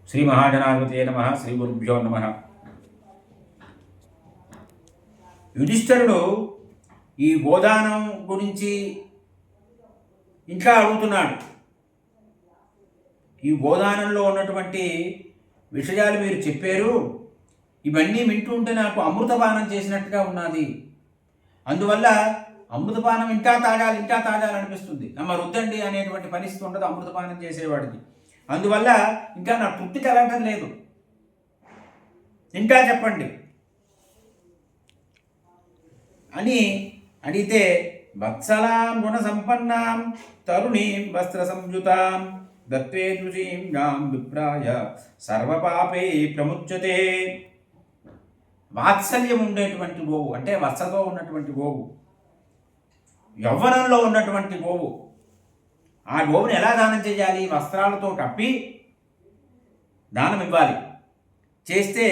శ్రీ మహాజనాధిపతయే నమః. శ్రీ గురుభ్యో నమః. యుధిష్ఠిరుడు ఈ గోదానం గురించి ఇంకా అడుగుతున్నాడు. ఈ గోదానంలో ఉన్నటువంటి విషయాలు మీరు చెప్పారు, ఇవన్నీ వింటూ ఉంటే నాకు అమృతపానం చేసినట్టుగా ఉన్నది. అందువల్ల అమృతపానం ఇంకా తాగాలి అనిపిస్తుంది. మరి వద్దండి అనేటువంటి పరిస్థితి ఉండదు అమృతపానం చేసేవాడికి. అందువల్ల ఇంకా నా తృప్తి కలగటం లేదు, ఇంకా చెప్పండి అని అడిగితే, వత్సలాం గుణ సంపన్నాం తరుణీం వస్త్ర సంయుతాం దత్వే దుషీం గాం విప్రాయ సర్వపాపే ప్రముచ్యతే. వాత్సల్యం ఉండేటువంటి గోవు అంటే వత్సతో ఉన్నటువంటి గోవు, యవ్వనంలో ఉన్నటువంటి గోవు. ఆ గోవుని ఎలా దానం చేయాలి? వస్త్రాలతో కప్పి దానం ఇవ్వాలి. చేస్తే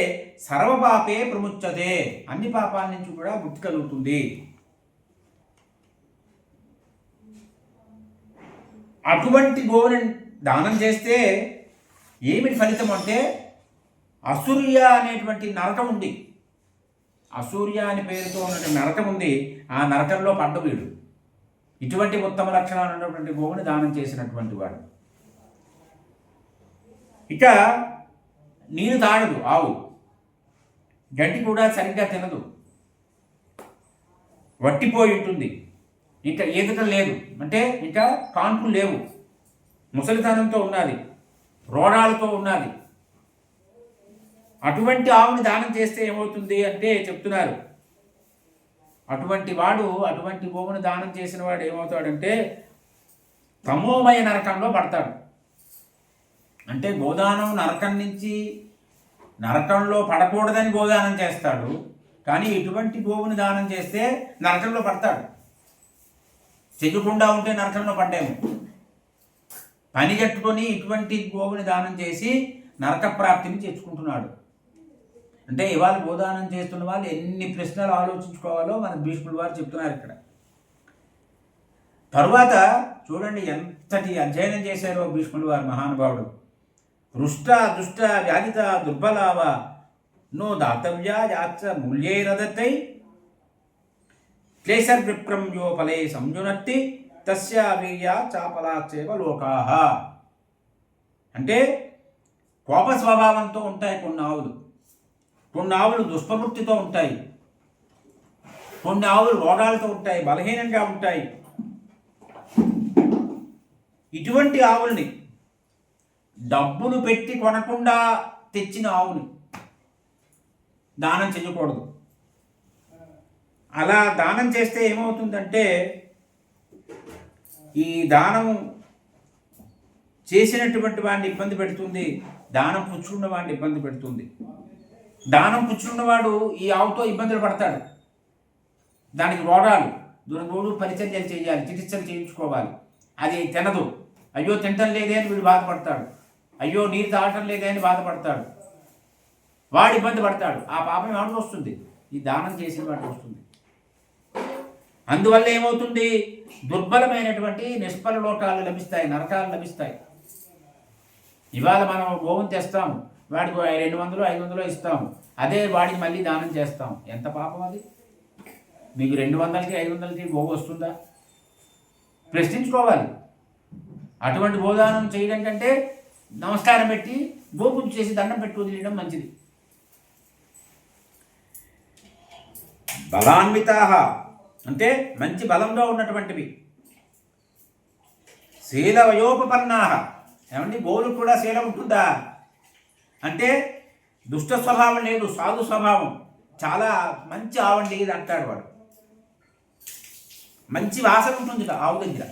సర్వపాపే ప్రముచ్యతే, అన్ని పాపాల నుంచి కూడా ముక్తి కలుగుతుంది. అటువంటి గోవుని దానం చేస్తే ఏమిటి ఫలితం అంటే, అసూర్య అనేటువంటి నరకం ఉంది. అసూర్య అని పేరుతో ఉన్నటువంటి నరకం ఉంది. ఆ నరకంలో పడ్డ వీడు ఇటువంటి ఉత్తమ లక్షణాలు ఉన్నటువంటి గోవుని దానం చేసినటువంటి వాడు. ఇక నీరు తాగదు ఆవు, గడ్డి కూడా సరిగ్గా తినదు, వట్టిపోయి ఉంటుంది, ఇంకా ఈదటం లేదు, అంటే ఇంకా కాన్పులు లేవు, ముసలితనంతో ఉన్నది, రోగాలతో ఉన్నది. అటువంటి ఆవుని దానం చేస్తే ఏమవుతుంది అంటే చెప్తున్నారు, అటువంటి గోవుని దానం చేసిన వాడు ఏమవుతాడంటే తమోమయ నరకంలో పడతాడు. అంటే గోదానం నరకంలో పడకూడదని గోదానం చేస్తాడు, కానీ ఇటువంటి గోవుని దానం చేస్తే నరకంలో పడతాడు. చెయ్యకుండా ఉంటే నరకంలో పడ్డాము. పని కట్టుకొని ఇటువంటి గోవుని దానం చేసి నరక ప్రాప్తిని తెచ్చుకుంటున్నాడు. అంటే ఇవాళ గోదానం చేస్తున్న వాళ్ళు ఎన్ని ప్రశ్నలు ఆలోచించుకోవాలో మన భీష్ముడు వారు చెప్తున్నారు ఇక్కడ. తరువాత చూడండి ఎంతటి అధ్యయనం చేశారో భీష్ముడు వారు మహానుభావుడు. హృష్ట దుష్ట వ్యాధిత దుర్బలావ నో దాతవ్యా యాచ మూల్యేరదత్తై క్లేశర్ విప్రం యో ఫలే సంయునత్తి తస్యా వీర్య చాపలాచేవ లోకాహ. అంటే కోప స్వభావంతో ఉంటాయి కొన్ని ఆవులు దుష్ప్రవృత్తితో ఉంటాయి, కొన్ని ఆవులు రోగాలతో ఉంటాయి, బలహీనంగా ఉంటాయి. ఇటువంటి ఆవుల్ని డబ్బులు పెట్టి కొనకుండా తెచ్చిన ఆవుని దానం చేయకూడదు. అలా దానం చేస్తే ఏమవుతుందంటే, ఈ దానం చేసినటువంటి వాడిని ఇబ్బంది పెడుతుంది, దానం పుచ్చుకున్న వాడిని ఇబ్బంది పెడుతుంది. దానం పుచ్చుకున్నవాడు ఈ ఆవుతో ఇబ్బందులు పడతాడు, దానికి రోగాలు రోజు పరిచర్యలు చేయాలి, చికిత్సలు చేయించుకోవాలి. అది తినదు, అయ్యో తింటం లేదే అని వీడు బాధపడతాడు, అయ్యో నీరు తాగటం లేదే అని బాధపడతాడు, వాడు ఇబ్బంది పడతాడు. ఆ పాపం ఎవరికి వస్తుంది? ఈ దానం చేసిన వాడికి వస్తుంది. అందువల్ల ఏమవుతుంది? దుర్బలమైనటువంటి నిష్ఫల లోకాలు లభిస్తాయి, నరకాలు లభిస్తాయి. ఇవాళ మనం గోవుని తెస్తాము, వాడికి 200 500 ఇస్తాము, అదే వాడికి మళ్ళీ దానం చేస్తాం. ఎంత పాపం అది! మీకు 200కి 500కి గోవు వస్తుందా? ప్రశ్నించుకోవాలి. అటువంటి గోదానం చేయడం కంటే నమస్కారం పెట్టి గోపూజ చేసి దండం పెట్టి వదిలేయడం మంచిది. బలాన్వితాహ అంటే మంచి బలంలో ఉన్నటువంటివి. శీలవయోపపన్నాహ, ఏమండి గోవులు కూడా శీలం ఉంటుందా అంటే దుష్ట స్వభావం లేదు, సాధు స్వభావం, చాలా మంచి ఆవండి ఇది అంటాడు వాడు. మంచి వాసన ఉంటుంది ఆవు దగ్గర.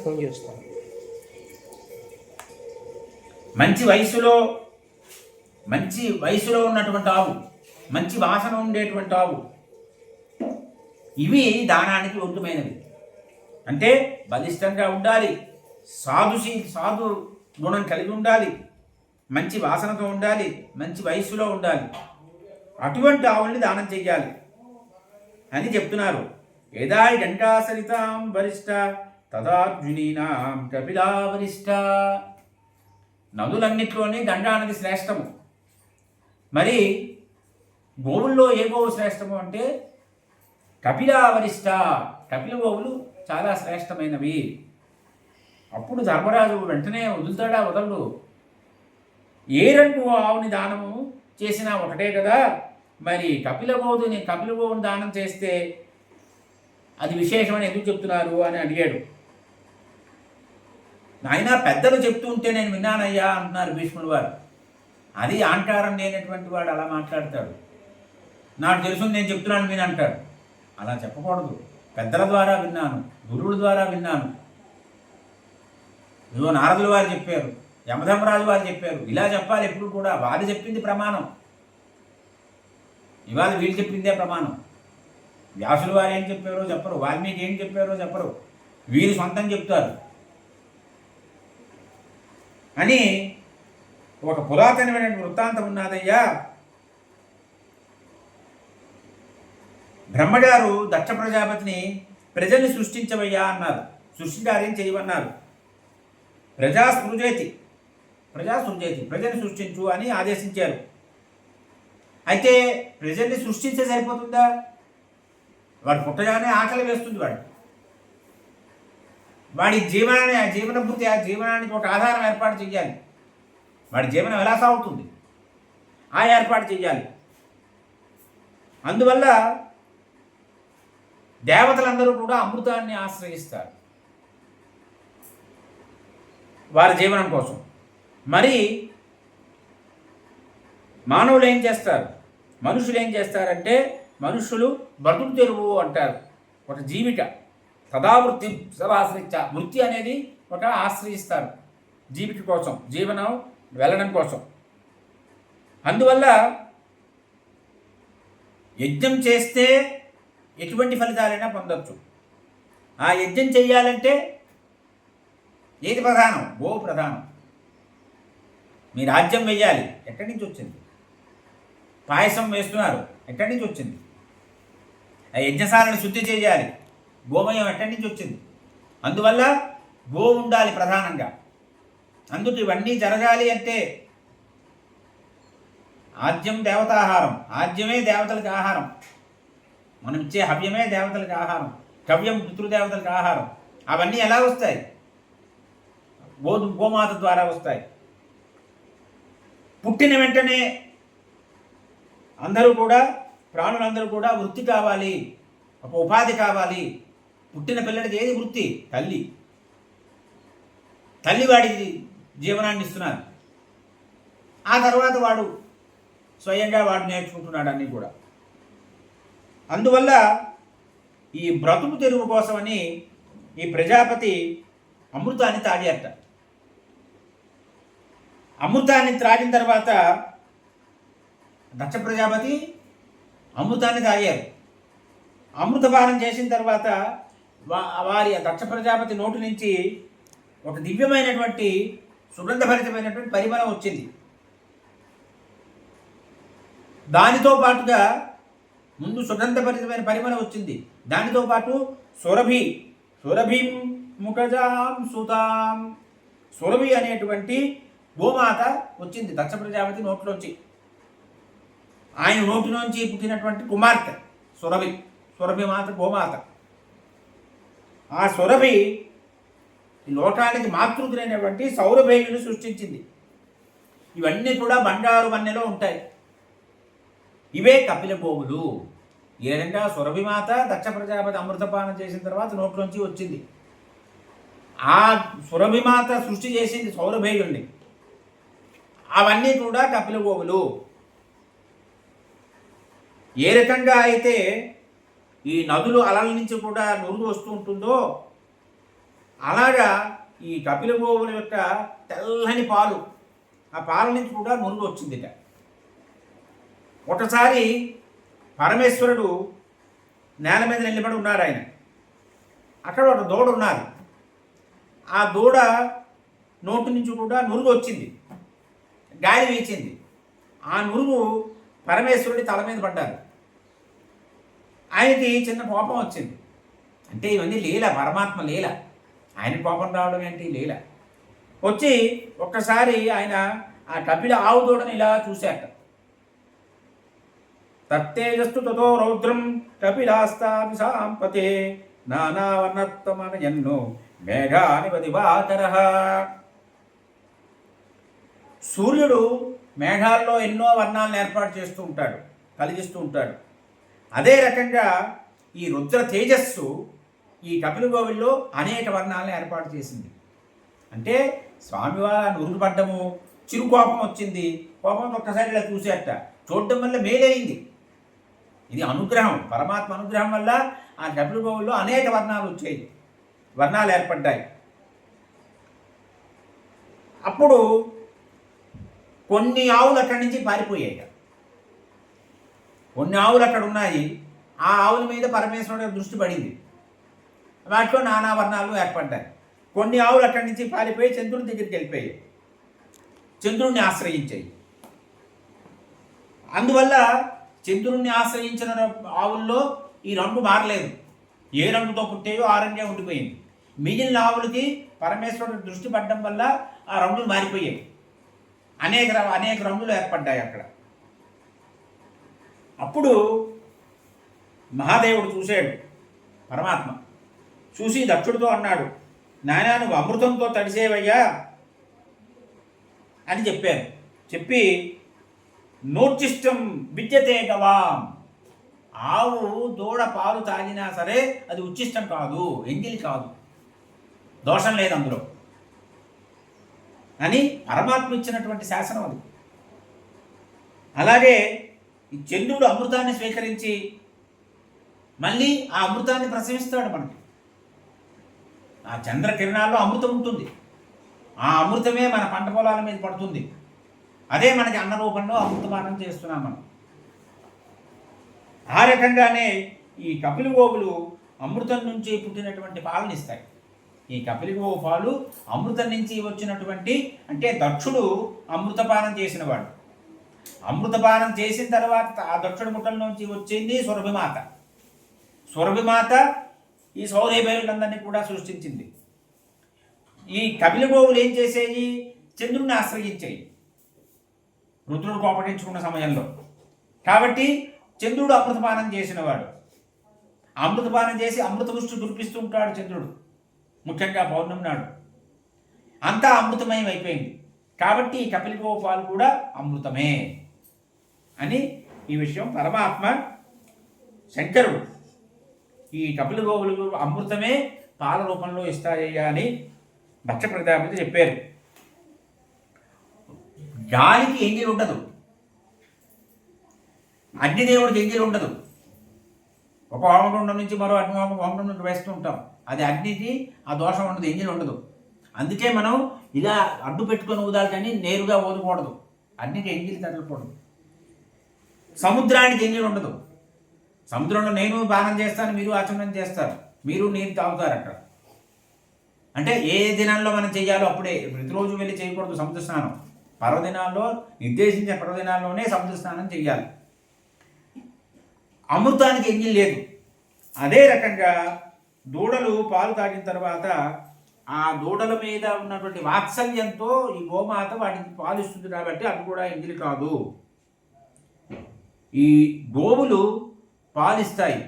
ఫోన్ చేస్తాను. మంచి వయసులో ఉన్నటువంటి ఆవు, మంచి వాసన ఉండేటువంటి ఆవు, ఇవి దానానికి యోగ్యమైనవి. అంటే బలిష్టంగా ఉండాలి, సాధు గుణం కలిగి ఉండాలి, మంచి వాసనతో ఉండాలి, మంచి వయస్సులో ఉండాలి. అటువంటి ఆవుల్ని దానం చెయ్యాలి అని చెప్తున్నారు. యదా గంగాసరితాం వరిష్ట తదార్జునీనాం కపిలావరిష్ట. నదులన్నిట్లోనే గంగా నది శ్రేష్టము. మరి గోవుల్లో ఏ గోవు శ్రేష్టము అంటే కపిలావరిష్ట. కపిల గోవులు చాలా శ్రేష్టమైనవి. అప్పుడు ధర్మరాజు వెంటనే వదులుతాడా? వదలడు. ఏ రంగు ఆవుని దానము చేసినా ఒకటే కదా, మరి కపిల గోవుని దానం చేస్తే అది విశేషమని ఎందుకు చెప్తున్నారు అని అడిగాడు. నాయన పెద్దలు చెప్తూ ఉంటే నేను విన్నానయ్యా అంటున్నారు భీష్ముడు వారు. అది ఆంకారం లేనటువంటి వాడు అలా మాట్లాడతాడు. నాకు తెలుసు నేను చెప్తున్నాను మీరు అంటాడు. అలా చెప్పకూడదు. పెద్దల ద్వారా విన్నాను, గురువుల ద్వారా విన్నాను, ఇదిగో నారదుల వారు చెప్పారు, యమధర్మరాజు వారు చెప్పారు, ఇలా చెప్పాలి. ఎప్పుడు కూడా వారు చెప్పింది ప్రమాణం, ఇవాళ వీళ్ళు చెప్పిందే ప్రమాణం. వ్యాసుల వారు ఏం చెప్పారో చెప్పరు, వాల్మీకి ఏం చెప్పారో చెప్పరు, వీరు సొంతం చెప్తారు అని ఒక పురాతనమైన వృత్తాంతం ఉన్నదయ్యా. బ్రహ్మగారు దక్ష ప్రజాపతిని ప్రజల్ని సృష్టించవయ్యా అన్నారు. సృష్టికార్యం చేయమన్నారు. ప్రజాసృజేతి ప్రజల్ని సృష్టించు అని ఆదేశించారు. అయితే ప్రజల్ని సృష్టించే సరిపోతుందా? వాడు పుట్టగానే ఆకలి వేస్తుంది. వాడి జీవనభూతి, ఆ జీవనానికి ఒక ఆధారం ఏర్పాటు చేయాలి. వాడి జీవనం ఎలా సాగుతుంది ఆ ఏర్పాటు చేయాలి. అందువల్ల దేవతలందరూ కూడా అమృతాన్ని ఆశ్రయిస్తారు వారి జీవనం కోసం. మరి మానవులు ఏం చేస్తారు? మనుషులు ఏం చేస్తారంటే మనుషులు బ్రతుకు తెరువు అంటారు. ఒక జీవిక సదావృత్తి సదాశ్రయించ, వృత్తి అనేది ఒక ఆశ్రయిస్తారు జీవిక కోసం, జీవనం వెళ్ళడం కోసం. అందువల్ల యజ్ఞం చేస్తే ఎటువంటి ఫలితాలైనా పొందవచ్చు. ఆ యజ్ఞం చెయ్యాలంటే ఏది ప్రధానం? గోవు ప్రధానం. మీ రాజ్యం వెయ్యాలి, ఎక్కడి నుంచి వచ్చింది? పాయసం వేస్తున్నారు, ఎక్కడి నుంచి వచ్చింది? ఆ యజ్ఞశాలను శుద్ధి చేయాలి, గోమయం ఎక్కడి నుంచి వచ్చింది? అందువల్ల గోవు ఉండాలి ప్రధానంగా. అందుకు ఇవన్నీ జరగాలి అంటే ఆద్యం దేవతాహారం, ఆద్యమే దేవతలకు ఆహారం. మనం ఇచ్చే హవ్యమే దేవతలకు ఆహారం, కవ్యం పితృదేవతలకు ఆహారం. అవన్నీ ఎలా వస్తాయి? గోమాత ద్వారా వస్తాయి. పుట్టిన వెంటనే అందరూ కూడా, ప్రాణులందరూ కూడా వృత్తి కావాలి, ఒక ఉపాధి కావాలి. పుట్టిన పిల్లడికి ఏది వృత్తి? తల్లి వాడికి జీవనాన్ని ఇస్తున్నారు. ఆ తర్వాత వాడు స్వయంగా వాడు నేర్చుకుంటున్నాడు అన్నీ కూడా. అందువల్ల ఈ బ్రతుకు తెరువు కోసమని ఈ ప్రజాపతి అమృతాన్ని తాగారట. అమృతాన్ని త్రాగిన తర్వాత దక్ష ప్రజాపతి అమృతాన్ని తాగారు. అమృతపానం చేసిన తర్వాత వారి దక్ష ప్రజాపతి నోటి నుంచి ఒక దివ్యమైనటువంటి సుగంధభరితమైనటువంటి పరిమళం వచ్చింది. దానితో పాటుగా ముందు సుగంధభరితమైన పరిమళం వచ్చింది, దానితో పాటు సురభిం ముఖజాం సుతాం, సురభి అనేటువంటి గోమాత వచ్చింది దక్ష ప్రజాపతి నోట్లోంచి. ఆయన నోటిలోంచి పుట్టినటువంటి కుమార్తె సురభి మాత, గోమాత. ఆ సురభి లోకానికి మాతృతులైనటువంటి సౌరభేయుని సృష్టించింది. ఇవన్నీ కూడా బంగారు వన్నెలో ఉంటాయి. ఇవే కపిల గోవులు. ఏ విధంగా సురభిమాత దక్ష ప్రజాపతి అమృతపానం చేసిన తర్వాత నోట్లోంచి వచ్చింది. ఆ సురభిమాత సృష్టి చేసింది సౌరభేయుణ్ణి. అవన్నీ కూడా కపిల గోవులు. ఏ రకంగా అయితే ఈ నదులు అలల నుంచి కూడా నురుగు వస్తూ ఉంటుందో అలాగా ఈ కపిల గోవుల యొక్క తెల్లని పాలు, ఆ పాల నుంచి కూడా నురుగు వచ్చిందిట. ఒకసారి పరమేశ్వరుడు నేల మీద నిలబడి ఉన్నారు. ఆయన అక్కడ ఒక దూడ ఉన్నారు. ఆ దూడ నోటి నుంచి కూడా నురుగు వచ్చింది, గాలి వీచింది. ఆ నురుగు పరమేశ్వరుడి తల మీద పడ్డారు. ఆయనకి చిన్న కోపం వచ్చింది. అంటే ఇవన్నీ లీల, పరమాత్మ లీల. ఆయన కోపం రావడం ఏంటి లీల. వచ్చి ఒక్కసారి ఆయన ఆ కపిల ఆవు దూడని ఇలా చూశాట. తత్తేజస్సు తతో రౌద్రం కపిలాస్తాపి సాంపతే నానావర్ణత్తమనయన్నో మేఘానివదివాతరః. సూర్యుడు మేఘాల్లో ఎన్నో వర్ణాలను ఏర్పాటు చేస్తూ ఉంటాడు, కలిగిస్తూ ఉంటాడు. అదే రకంగా ఈ రుద్ర తేజస్సు ఈ కపిలగోవుల్లో అనేక వర్ణాలను ఏర్పాటు చేసింది. అంటే స్వామివారు ఉరుగుపడ్డము, చిరు కోపం వచ్చింది, కోపంతో ఒక్కసారి ఇలా చూసేట, చూడటం వల్ల మేలైంది. ఇది అనుగ్రహం, పరమాత్మ అనుగ్రహం వల్ల ఆ కపిలగోవుల్లో అనేక వర్ణాలు వచ్చాయి, వర్ణాలు ఏర్పడ్డాయి. అప్పుడు కొన్ని ఆవులు అక్కడి నుంచి పారిపోయాయి. కొన్ని ఆవులు అక్కడ ఉన్నాయి. ఆ ఆవుల మీద పరమేశ్వరుడు దృష్టి పడింది, వాటిలో నానా వర్ణాలు ఏర్పడ్డాయి. కొన్ని ఆవులు అక్కడి నుంచి పారిపోయి చంద్రుడి దగ్గరికి వెళ్ళిపోయాయి, చంద్రుడిని ఆశ్రయించాయి. అందువల్ల చంద్రుడిని ఆశ్రయించిన ఆవుల్లో ఈ రంగు మారలేదు, ఏ రంగుతో పుట్టాయో ఆ రంగే ఉండిపోయింది. మిగిలిన ఆవులకి పరమేశ్వరుడు దృష్టి పడడం వల్ల ఆ రంగులు మారిపోయాయి, అనేక రంగులు ఏర్పడ్డాయి అక్కడ. అప్పుడు మహాదేవుడు చూశాడు, పరమాత్మ చూసి దక్షుడితో అన్నాడు, నాయనా నువ్వు అమృతంతో తడిసేవయ్యా అని చెప్పారు. చెప్పి నోర్చిష్టం విద్యతే గవాం, ఆవు దూడ పాలు తాగినా సరే అది ఉచ్చిష్టం కాదు, ఎంగిలి కాదు, దోషం లేదు అందులో అని పరమాత్మ ఇచ్చినటువంటి శాసనం అది. అలాగే ఈ చంద్రుడు అమృతాన్ని స్వీకరించి మళ్ళీ ఆ అమృతాన్ని ప్రసవిస్తాడు మనకి. ఆ చంద్రకిరణాల్లో అమృతం ఉంటుంది, ఆ అమృతమే మన పంట పొలాల మీద పడుతుంది, అదే మనకి అన్న రూపంలో అమృతపానం చేస్తున్నాం మనం. ఆ రకంగానే ఈ కపిలగోవులు అమృతం నుంచి పుట్టినటువంటి పాలను ఇస్తాయి. ఈ కపిలగోవు పాలు అమృతం నుంచి వచ్చినటువంటి, అంటే దక్షుడు అమృతపానం చేసినవాడు. అమృతపానం చేసిన తర్వాత ఆ దక్షుడి ముట్టల నుంచి వచ్చింది సురభిమాత. సురభిమాత ఈ సౌరభేయులందరినీ కూడా సృష్టించింది. ఈ కపిలగోవులు ఏం చేసేవి? చంద్రుడిని ఆశ్రయించాయి రుద్రుడు కోపగించుకున్న సమయంలో. కాబట్టి చంద్రుడు అమృతపానం చేసినవాడు, అమృతపానం చేసి అమృతవృష్టి కురిపిస్తూ ఉంటాడు చంద్రుడు, ముఖ్యంగా పౌర్ణమి నాడు. అంతా అమృతమయం అయిపోయింది. కాబట్టి ఈ కపిలగోవు పాలు కూడా అమృతమే అని ఈ విషయం పరమాత్మ శంకరుడు ఈ కపిలగోవులు అమృతమే పాల రూపంలో ఇస్తాయ్యా అని దక్ష ప్రజాపతి చెప్పారు. గాలికి ఎంగిలి ఉండదు, అగ్నిదేవుడికి ఎంగిలి ఉండదు. ఒక హోమగుండం నుంచి మరో హోమగుండం నుంచి వేస్తూ ఉంటాం, అది అగ్నికి ఆ దోషం ఉండదు, ఎంగిలి ఉండదు. అందుకే మనం ఇలా అడ్డు పెట్టుకొని ఊదాలి కానీ నేరుగా ఊదకూడదు, అగ్నికి ఎంగిలి తగలకూడదు. సముద్రానికి ఎంగిలి ఉండదు, సముద్రంలో నేను పానం చేస్తాను, మీరు ఆచమనం చేస్తారు, మీరు నీరు తాగుతారు అక్కడ. అంటే ఏ దినాల్లో మనం చేయాలో అప్పుడే, ప్రతిరోజు వెళ్ళి చేయకూడదు సముద్ర స్నానం. పర్వదినాల్లో, నిర్దేశించిన పర్వదినాల్లోనే సముద్ర స్నానం చేయాలి. అమృతానికి ఎంగిలి లేదు. అదే రకంగా దూడలు పాలు తాగిన తర్వాత ఆ దూడల మీద ఉన్నటువంటి వాత్సల్యంతో ఈ గోమాత వాటికి పాలు ఇస్తుంది కాబట్టి అవి కూడా ఎంగిలి కాదు. ఈ గోవులు పాలిస్తాయి,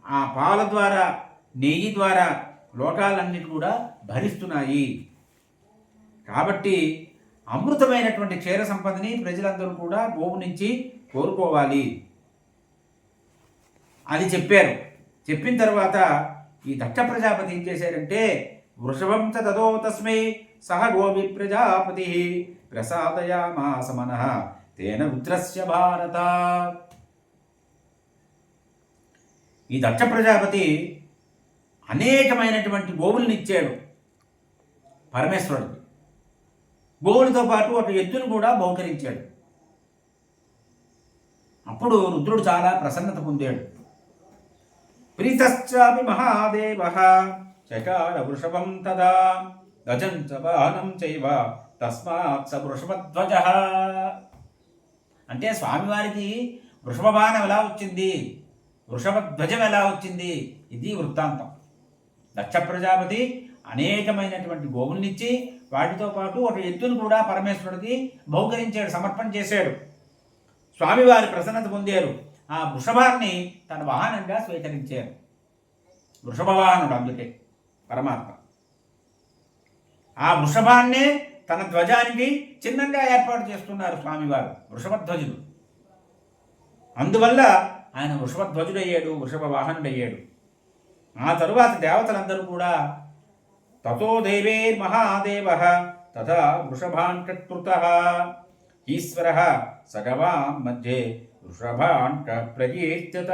ఆ పాల ద్వారా, నెయ్యి ద్వారా లోకాలన్నిటి కూడా భరిస్తున్నాయి. కాబట్టి అమృతమైనటువంటి క్షీర సంపదని ప్రజలందరూ కూడా గోవు నుంచి కోరుకోవాలి అది చెప్పారు. చెప్పిన తర్వాత ఈ దక్ష ప్రజాపతి ఏం చేశారంటే, వృషభం తదో తస్మై సహ గోవి ప్రజాపతి ప్రసాదయామాస మనః తేన రుద్రస్య భారత. ఈ దక్ష ప్రజాపతి అనేకమైనటువంటి గోవుల్ని ఇచ్చాడు పరమేశ్వరుడికి. గోవులతో పాటు ఒక ఎద్దును కూడా బహుకరించాడు. అప్పుడు రుద్రుడు చాలా ప్రసన్నత పొందాడు. ప్రీతశ్చాపి మహాదేవః చకార వృషభం తదా గజం చ వాహనం చైవ తస్మాత్ స వృషభధ్వజః. అంటే స్వామివారికి వృషభవాహనం ఎలా వచ్చింది, వృషభధ్వజం ఎలా వచ్చింది, ఇది వృత్తాంతం. దక్ష ప్రజాపతి అనేకమైనటువంటి గోవుల్నిచ్చి వాటితో పాటు ఒక ఎద్దును కూడా పరమేశ్వరుడికి బహుకరించాడు, సమర్పణ చేశాడు. స్వామివారి ప్రసన్నత పొందారు. ఆ వృషభాన్ని తన వాహనంగా స్వీకరించారు. వృషభ వాహనుడు అందుకే పరమాత్మ. ఆ వృషభాన్నే తన ధ్వజానికి చిన్నంగా ఏర్పాటు చేస్తున్నారు స్వామివారు, వృషభధ్వజుడు. అందువల్ల ఆయన వృషభధ్వజుడయ్యాడు, వృషభ వాహనుడయ్యాడు. ఆ తరువాత దేవతలందరూ కూడా తతో దేవైర్మహాదేవ తథా వృషభాంకృత ఈశ్వర సగవా మధ్యే వృషభాంక ప్రకీర్తిత.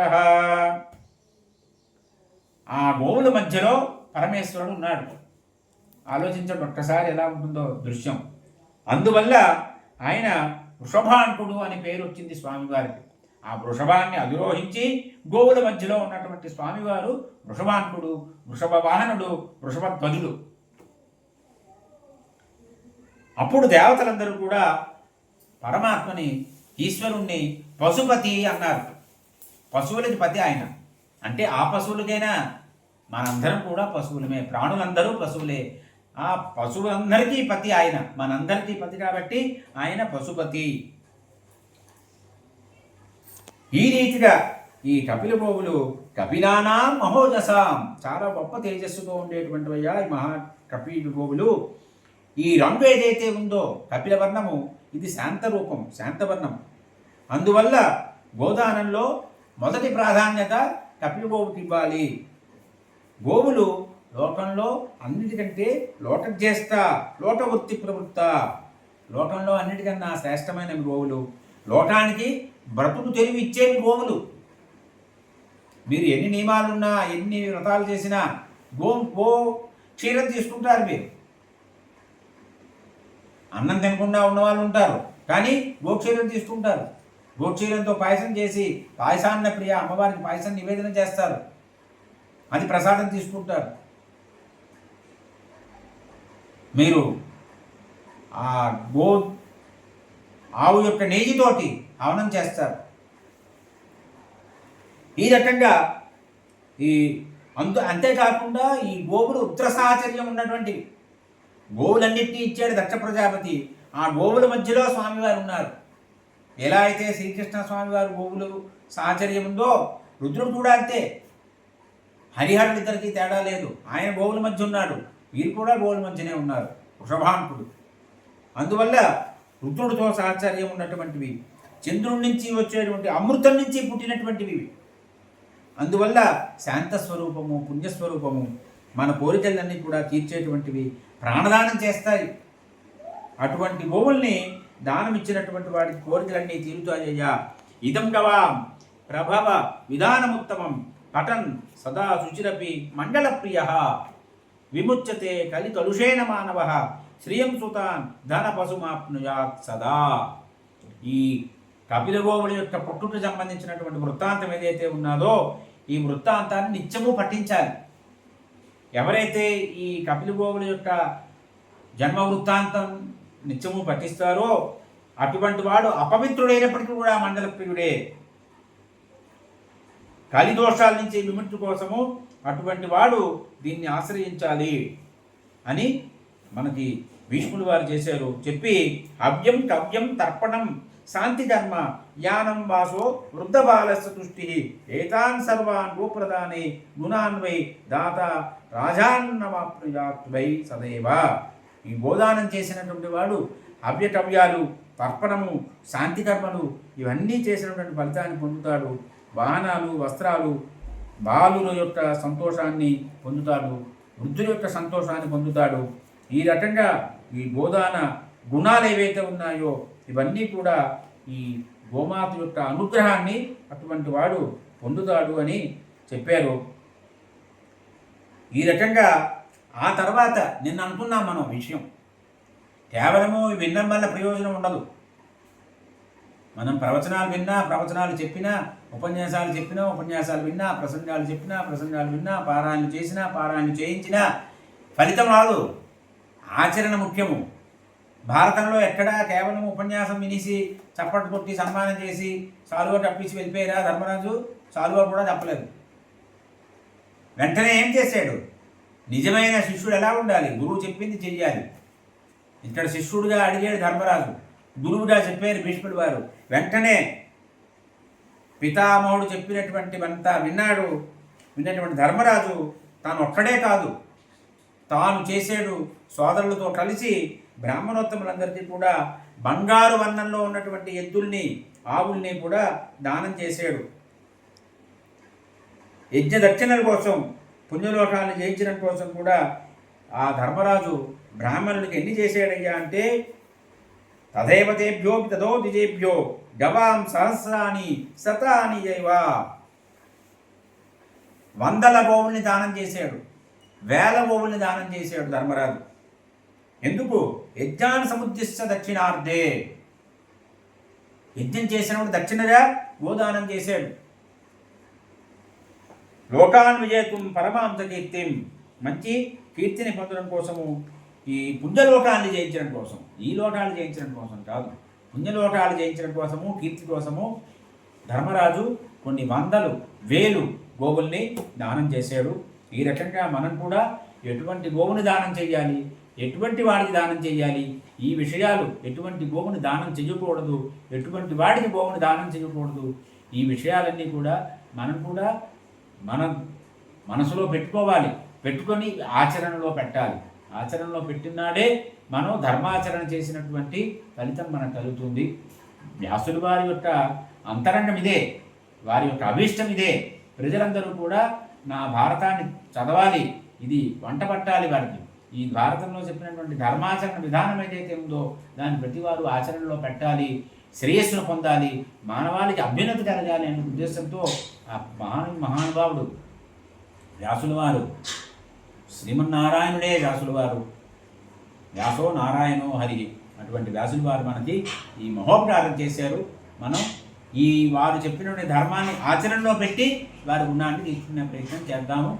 ఆ గోవుల మధ్యలో పరమేశ్వరుడు ఉన్నాడు. ఆలోచించండి ఒక్కసారి ఎలా ఉంటుందో దృశ్యం. అందువల్ల ఆయన వృషభాంకుడు అని పేరు వచ్చింది స్వామివారికి. ఆ వృషభాన్ని అధిరోహించి గోవుల మధ్యలో ఉన్నటువంటి స్వామివారు వృషభాంకుడు, వృషభ వాహనుడు, వృషభధ్వజుడు. అప్పుడు దేవతలందరూ కూడా పరమాత్మని, ఈశ్వరుణ్ణి పశుపతి అన్నారు. పశువులకి పతి ఆయన. అంటే ఆ పశువులకైనా మనందరం కూడా పశువులమే, ప్రాణులందరూ పశువులే. ఆ పశువులందరికీ పతి ఆయన, మనందరికీ పతి కాబట్టి ఆయన పశుపతి. ఈ రీతిగా ఈ కపిల గోవులు కపిలానాం మహోజసాం, చాలా గొప్ప తేజస్సుతో ఉండేటువంటివయ్యా ఈ మహా కపిల గోవులు. ఈ రంగు ఏదైతే ఉందో కపిల వర్ణము, ఇది శాంతరూపం, శాంతవర్ణం. అందువల్ల గోదానంలో మొదటి ప్రాధాన్యత కపిల గోవుకి ఇవ్వాలి. గోవులు లోకంలో అన్నిటికంటే లోటజ్యేష్ఠ, లోటవృత్తి ప్రవృత్త. లోకంలో అన్నిటికన్నా శ్రేష్టమైనవి గోవులు. లోకానికి బ్రతుకు తెలివి ఇచ్చేవి గోవులు. మీరు ఎన్ని నియమాలున్నా, ఎన్ని వ్రతాలు చేసినా గో క్షీరం తీసుకుంటారు. మీరు అన్నం తినకుండా ఉన్నవాళ్ళు ఉంటారు, కానీ గోక్షీరం తీసుకుంటారు. గోక్షీరంతో పాయసం చేసి, పాయసాన్న ప్రియ అమ్మవారికి పాయసం నివేదన చేస్తారు, అది ప్రసాదం తీసుకుంటారు. మీరు ఆ ఆవు యొక్క నెయ్యితోటి హవనం చేస్తారు. ఈ రకంగా అంతేకాకుండా ఈ గోవులు ఉత్తర సాహచర్యం ఉన్నటువంటివి. గోవులన్నింటినీ ఇచ్చాడు దక్ష ప్రజాపతి. ఆ గోవుల మధ్యలో స్వామివారు ఉన్నారు. ఎలా అయితే శ్రీకృష్ణ స్వామివారు గోవులు సాహచర్యం ఉందో, రుద్రుడు కూడా అంతే. హరిహరుడిద్దరికి తేడా లేదు. ఆయన గోవుల మధ్య ఉన్నాడు, వీరు కూడా గోవుల మధ్యనే ఉన్నారు, వృషభాంకుడు. అందువల్ల రుద్రుడితో సాహచర్యం ఉన్నటువంటివి, చంద్రుడి నుంచి వచ్చేటువంటి అమృతం నుంచి పుట్టినటువంటివి. అందువల్ల శాంతస్వరూపము, పుణ్యస్వరూపము, మన కోరికలన్నీ కూడా తీర్చేటువంటివి, ప్రాణదానం చేస్తాయి. అటువంటి గోవుల్ని దానం ఇచ్చినటువంటి వాడికి కోరికలన్నీ తీరుతాయ్యా. ఇదం గవాం ప్రభవ విధానముత్తమం పఠన్ సదా శుచిరపి మండల ప్రియ విముచ్యతే కలి కలుషేణ మానవ శ్రియం సుతాన్ ధన పశుమాప్నుయాత్ సదా. ఈ కపిల గోవుల యొక్క పుట్టుకు సంబంధించినటువంటి వృత్తాంతం ఏదైతే ఉన్నదో, ఈ వృత్తాంతాన్ని నిత్యము పఠించాలి. ఎవరైతే ఈ కపిల గోవుల యొక్క జన్మ వృత్తాంతం నిత్యము పఠిస్తారో అటువంటి వాడు అపవిత్రుడైనప్పటికీ కూడా మండల ప్రియుడే. కలిదోషాల నుంచి విముక్తి కోసము అటువంటి వాడు దీన్ని ఆశ్రయించాలి అని మనకి భీష్ముడు వారు చేశారు. చెప్పి హవ్యం కవ్యం తర్పణం శాంతి కర్మ యానం వాసో వృద్ధ బాలస్య తుష్టి ఏతాన్ సర్వాన్ గోప్రదానే గుణాన్వై దాత రాజాన్నమాప్నుయాత్వై సదైవ. ఈ గోదానం చేసినటువంటి వాడు హవ్యకవ్యాలు, తర్పణము, శాంతి కర్మలు ఇవన్నీ చేసినటువంటి ఫలితాన్ని పొందుతాడు. వాహనాలు, వస్త్రాలు, బాలుల యొక్క సంతోషాన్ని పొందుతాడు, వృద్ధుల యొక్క సంతోషాన్ని పొందుతాడు. ఈ రకంగా ఈ గోదాన గుణాలు ఏవైతే ఉన్నాయో ఇవన్నీ కూడా ఈ గోమాత యొక్క అనుగ్రహాన్ని అటువంటి వాడు పొందుతాడు అని చెప్పారు. ఈ రకంగా ఆ తర్వాత నిన్న అనుకున్నాం మనం విషయం, కేవలము వినడం వల్ల ప్రయోజనం ఉండదు. మనం ప్రవచనాలు విన్నా, ప్రవచనాలు చెప్పినా, ఉపన్యాసాలు చెప్పినా, ఉపన్యాసాలు విన్నా, ప్రసంగాలు చెప్పినా, ప్రసంగాలు విన్నా, పారాయణ చేసినా, పారాయణ చేయించినా ఫలితం రాదు. ఆచరణ ముఖ్యము. భారతంలో ఎక్కడా కేవలం ఉపన్యాసం వినేసి చప్పట్లు కొట్టి సన్మానం చేసి సాలువా తప్పించి వెళ్ళిపోయారా ధర్మరాజు? సాలువా కూడా చెప్పలేదు. వెంటనే ఏం చేశాడు? నిజమైన శిష్యుడు ఎలా ఉండాలి? గురువు చెప్పింది చెయ్యాలి. ఇక్కడ శిష్యుడిగా అడిగాడు ధర్మరాజు, గురువుగా చెప్పారు భీష్ముడు వారు. వెంటనే పితామహుడు చెప్పినటువంటివంతా విన్నటువంటి ధర్మరాజు తాను ఒక్కడే కాదు, తాను చేసాడు సోదరులతో కలిసి బ్రాహ్మణోత్తములందరికీ కూడా బంగారు వర్ణంలో ఉన్నటువంటి ఎద్దుల్ని ఆవుల్ని కూడా దానం చేశాడు. యజ్ఞ దక్షిణల కోసం, పుణ్యలోకాలను జయించడం కోసం కూడా ఆ ధర్మరాజు బ్రాహ్మణుడికి ఎన్ని చేశాడయ్యా అంటే తదేవతేభ్యో తదో ద్విజేభ్యో గవాం సహస్రాని శతాని జైవా. 100 గోవుల్ని దానం చేశాడు, 1000 గోవుల్ని దానం చేశాడు ధర్మరాజు. ఎందుకు? యజ్ఞాన్ సముద్దిశ్చ దక్షిణార్థే. యజ్ఞం చేసినప్పుడు దక్షిణగా గోదానం చేశాడు. లోకాన్ విజేతుం పరమాంస కీర్తిం, మంచి కీర్తిని పొందడం కోసము, ఈ పుణ్యలోకాన్ని జయించడం కోసం, ఈ లోకాలు జయించడం కోసం కాదు, పుణ్యలోకాలు జయించడం కోసము, కీర్తి కోసము ధర్మరాజు కొన్ని 100, 1000 గోవుల్ని దానం చేశాడు. ఈ రకంగా మనం కూడా ఎటువంటి గోవుని దానం చేయాలి, ఎటువంటి వాడికి దానం చేయాలి, ఈ విషయాలు, ఎటువంటి గోవుని దానం చేయకూడదు, ఎటువంటి వాడికి గోవుని దానం చేయకూడదు, ఈ విషయాలన్నీ కూడా మనం కూడా మన మనసులో పెట్టుకోవాలి, పెట్టుకొని ఆచరణలో పెట్టాలి. ఆచరణలో పెట్టినాడే మనం ధర్మాచరణ చేసినటువంటి ఫలితం మనకు కలుగుతుంది. వ్యాసుల వారి యొక్క అంతరంగం ఇదే, వారి యొక్క అభీష్టం ఇదే. ప్రజలందరూ కూడా నా భారతాన్ని చదవాలి, ఇది వంట పట్టాలి వారికి. ఈ భారతంలో చెప్పినటువంటి ధర్మాచరణ విధానం ఏదైతే ఉందో దాన్ని ప్రతివారు ఆచరణలో పెట్టాలి, శ్రేయస్సును పొందాలి, మానవాళికి అభ్యున్నతి కలగాలి అనే ఉద్దేశంతో ఆ మహానుభావుడు వ్యాసుల వారు, శ్రీమన్నారాయణుడే వ్యాసుల వారు, వ్యాసో నారాయణో హరి, అటువంటి వ్యాసుల వారు మనకి ఈ మహోపకారం చేశారు. మనం ఈ వారు చెప్పినటువంటి ధర్మాన్ని ఆచరణలో పెట్టి వారి గుణాన్ని తీసుకునే ప్రయత్నం చేద్దాము.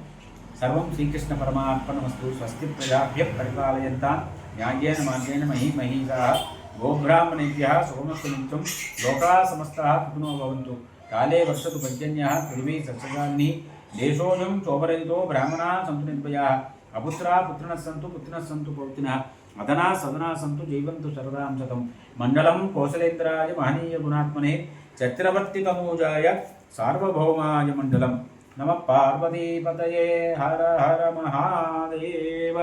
సర్వం శ్రీకృష్ణ పరమార్పణమస్తు. స్వస్తి ప్రజాభ్య పరిపాలయంతాం న్యాయేన మార్గేణ మహీమహీషాః గోబ్రాహ్మణేభ్యः శుభమస్తు నిత్యం. లోకాः సమస్తాः సుఖినో భవంతు. కాలే వర్షతు పర్జన్యः పృథివీ సస్యశాలినీ. దేశోऽयं శోభరహితో బ్రాహ్మణాः సంతు నిర్భయాः. అపుత్రాः పుత్రిణः సంతు పుత్రిణः సంతు పౌత్రిణः. అదనాः సదనాः సంతు జీవంతు శరదాం శతం. మండలం కోసలేంద్రాయ మహనీయ గుణాత్మనే చక్రవర్తి తనూజాయ సార్వభౌమాయ మండలం. నమః పార్వతీపతయే. హర హర మహాదేవ.